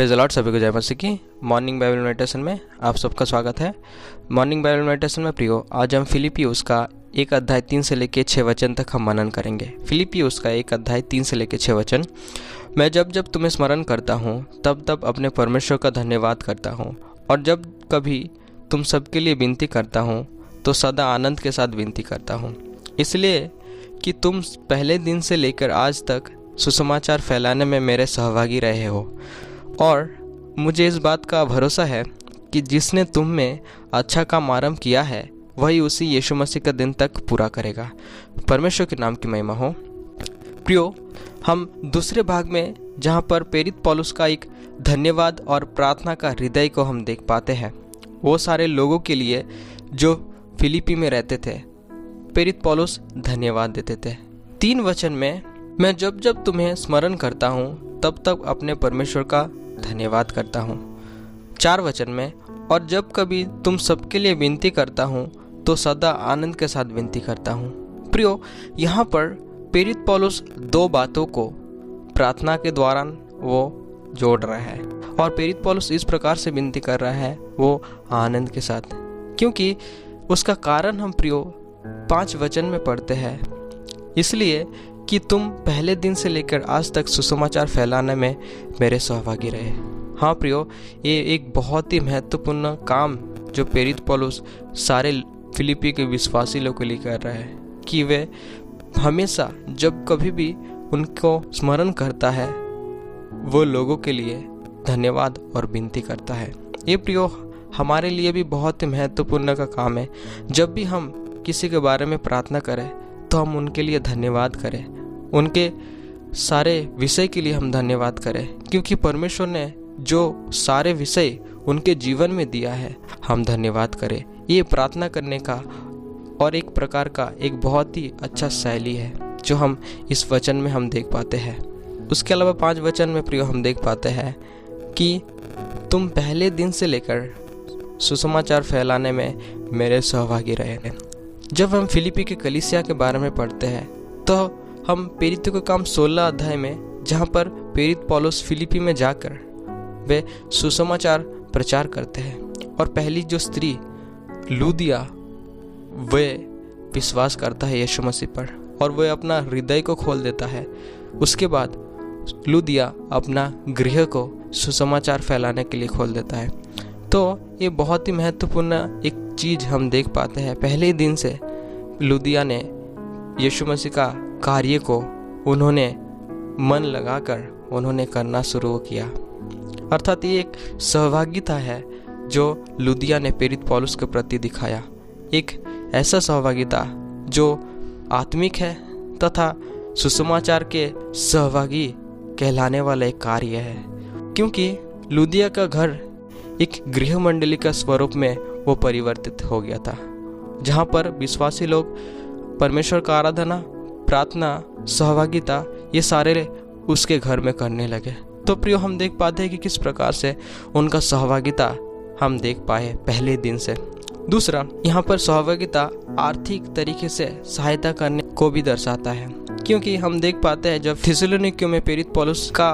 Praise the Lord. सभी को जय मसीह की। मॉर्निंग बाइबल मेडिटेशन में आप सबका स्वागत है। मॉर्निंग बाइबल मेडिटेशन में प्रियो, आज हम फिलिपियुस का 1 अध्याय 3 से लेकर 6 वचन तक हम मनन करेंगे। फिलिपियुस का 1 अध्याय 3 से लेकर 6 वचन। मैं जब जब तुम्हें स्मरण करता हूँ तब तब अपने परमेश्वर का धन्यवाद करता हूँ, और जब कभी तुम सबके लिए विनती करता हूँ तो सदा आनंद के साथ विनती करता हूँ, इसलिए कि तुम पहले दिन से लेकर आज तक सुसमाचार फैलाने में मेरे सहभागी रहे हो, और मुझे इस बात का भरोसा है कि जिसने तुम में अच्छा काम आरंभ किया है वही उसी यीशु मसीह का दिन तक पूरा करेगा। परमेश्वर के नाम की महिमा हो। प्रियो, हम दूसरे भाग में जहाँ पर प्रेरित पौलुस का एक धन्यवाद और प्रार्थना का हृदय को हम देख पाते हैं, वो सारे लोगों के लिए जो फिलिपी में रहते थे, प्रेरित पौलुस धन्यवाद देते थे। 3 वचन में, मैं जब जब तुम्हें स्मरण करता हूँ तब तब अपने परमेश्वर का धन्यवाद करता हूँ। 4 वचन में, और जब कभी तुम सबके लिए विनती करता हूँ तो सदा आनंद के साथ विनती करता हूँ। प्रियो, यहाँ पर प्रेरित पौलुस 2 बातों को प्रार्थना के दौरान वो जोड़ रहा है, और प्रेरित पौलुस इस प्रकार से विनती कर रहा है वो आनंद के साथ, क्योंकि उसका कारण हम प्रियो 5 वचन में पढ़ते हैं, इसलिए कि तुम पहले दिन से लेकर आज तक सुसमाचार फैलाने में मेरे सहभागी रहे। हाँ प्रियो, ये एक बहुत ही महत्वपूर्ण काम जो प्रेरित पौलुस सारे फिलिपी के विश्वासी लोगों के लिए कर रहा है, कि वे हमेशा जब कभी भी उनको स्मरण करता है वो लोगों के लिए धन्यवाद और विनती करता है। ये प्रियो हमारे लिए भी बहुत ही महत्वपूर्ण का काम है। जब भी हम किसी के बारे में प्रार्थना करें तो हम उनके लिए धन्यवाद करें, उनके सारे विषय के लिए हम धन्यवाद करें, क्योंकि परमेश्वर ने जो सारे विषय उनके जीवन में दिया है हम धन्यवाद करें। ये प्रार्थना करने का और एक प्रकार का एक बहुत ही अच्छा शैली है जो हम इस वचन में हम देख पाते हैं। उसके अलावा 5 वचन में प्रियो हम देख पाते हैं कि तुम पहले दिन से लेकर सुसमाचार फैलाने में मेरे सहभागी रहे हैं। जब हम फिलिपी के कलीसिया के बारे में पढ़ते हैं तो हम प्रेरितों का काम 16 अध्याय में, जहाँ पर प्रेरित पौलुस फिलिपी में जाकर वे सुसमाचार प्रचार करते हैं, और पहली जो स्त्री लूदिया वे विश्वास करता है यीशु मसीह पर, और वह अपना हृदय को खोल देता है। उसके बाद लूदिया अपना गृह को सुसमाचार फैलाने के लिए खोल देता है। तो ये बहुत ही महत्वपूर्ण एक चीज़ हम देख पाते हैं। पहले ही दिन से लूदिया ने यीशु मसीह का कार्य को उन्होंने मन लगाकर उन्होंने करना शुरू किया, अर्थात ये एक सहभागिता है जो लूदिया ने प्रेरित पौलुस के प्रति दिखाया। एक ऐसा सहभागिता जो आत्मिक है तथा सुसमाचार के सहभागी कहलाने वाला एक कार्य है, क्योंकि लूदिया का घर एक गृह मंडली का स्वरूप में वो परिवर्तित हो गया था, जहाँ पर विश्वासी लोग परमेश्वर का आराधना, प्रार्थना, सहभागिता ये सारे उसके घर में करने लगे। तो प्रियो, हम देख पाते हैं कि किस प्रकार से उनका सहभागिता हम देख पाए पहले दिन से। दूसरा, यहाँ पर सहभागिता आर्थिक तरीके से सहायता करने को भी दर्शाता है, क्योंकि हम देख पाते हैं जब थिस्सलुनीकियों में प्रेरित पौलुस का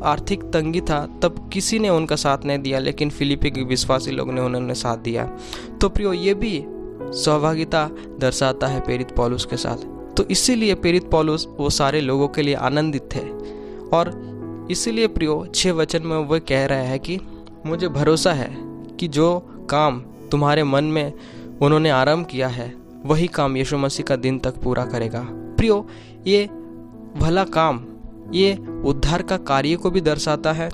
आर्थिक तंगी था तब किसी ने उनका साथ नहीं दिया, लेकिन फिलिपी के विश्वासी लोग ने उन्होंने साथ दिया। तो प्रियो, ये भी सहभागिता दर्शाता है प्रेरित पौलुस के साथ। तो इसीलिए प्रेरित पौलुस वो सारे लोगों के लिए आनंदित थे, और इसीलिए प्रियो 6 वचन में वो कह रहा है कि मुझे भरोसा है कि जो काम तुम्हारे मन में उन्होंने आरंभ किया है वही काम यीशु मसीह का दिन तक पूरा करेगा। प्रियो, ये भला काम, ये उद्धार का कार्य को भी दर्शाता है।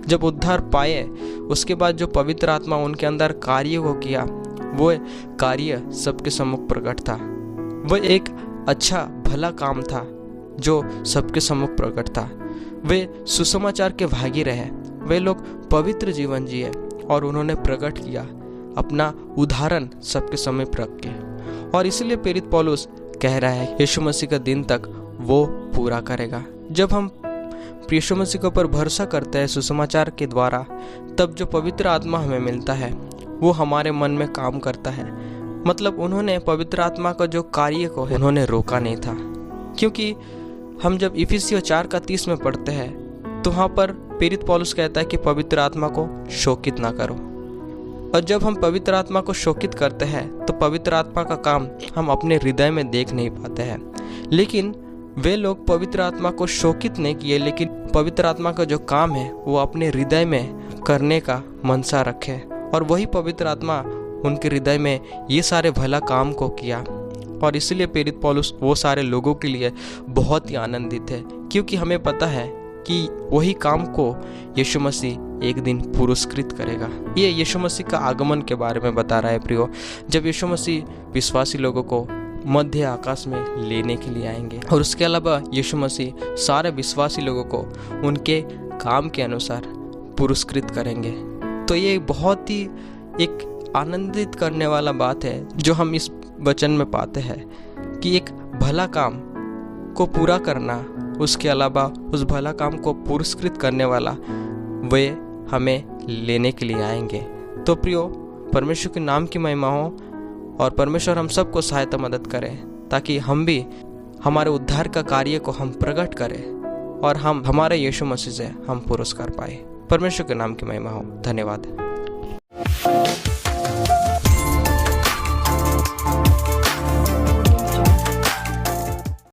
जब उद्धार पाए उसके बाद जो पवित्र आत्मा उनके अंदर कार्य को किया, वो कार्य सबके सम्मुख प्रकट था। वह एक अच्छा भला काम था जो सबके सम्मुख प्रकट था। वे सुसमाचार के भागी रहे, वे लोग पवित्र जीवन जिए, और उन्होंने प्रकट किया अपना उदाहरण सबके समय रख के। और इसलिए प्रेरित पौलुस कह रहा है यीशु मसीह का दिन तक वो पूरा करेगा। जब हम यीशु मसीह के ऊपर भरोसा करते हैं सुसमाचार के द्वारा, तब जो पवित्र आत्मा हमें मिलता है वो हमारे मन में काम करता है। मतलब उन्होंने पवित्र आत्मा का जो कार्य को उन्होंने रोका नहीं था, क्योंकि हम जब इफिसियों 4:30 में पढ़ते हैं तो वहाँ पर प्रेरित पौलुस कहता है कि पवित्र आत्मा को शोकित ना करो। और जब हम पवित्र आत्मा को शोकित करते हैं तो पवित्र आत्मा का काम हम अपने हृदय में देख नहीं पाते हैं। लेकिन वे लोग पवित्र आत्मा को शोकित नहीं किए, लेकिन पवित्र आत्मा का जो काम है वो अपने हृदय में करने का मनसा रखे, और वही पवित्र आत्मा उनके हृदय में ये सारे भला काम को किया। और इसलिए प्रेरित पौलुस वो सारे लोगों के लिए बहुत ही आनंदित है, क्योंकि हमें पता है कि वही काम को यीशु मसीह एक दिन पुरस्कृत करेगा। ये यीशु मसीह का आगमन के बारे में बता रहा है प्रियो, जब यीशु मसीह विश्वासी लोगों को मध्य आकाश में लेने के लिए आएंगे। और उसके अलावा यीशु मसीह सारे विश्वासी लोगों को उनके काम के अनुसार पुरस्कृत करेंगे। तो ये बहुत ही एक आनंदित करने वाला बात है जो हम इस वचन में पाते हैं कि एक भला काम को पूरा करना, उसके अलावा उस भला काम को पुरस्कृत करने वाला वे हमें लेने के लिए आएंगे। तो प्रियो, परमेश्वर के नाम की महिमा हो और परमेश्वर हम सबको सहायता मदद करें, ताकि हम भी हमारे उद्धार का कार्य को हम प्रकट करें और हम हमारे यीशु मसीह से हम पुरस्कार पाए। परमेश्वर के नाम की महिमा हो। धन्यवाद।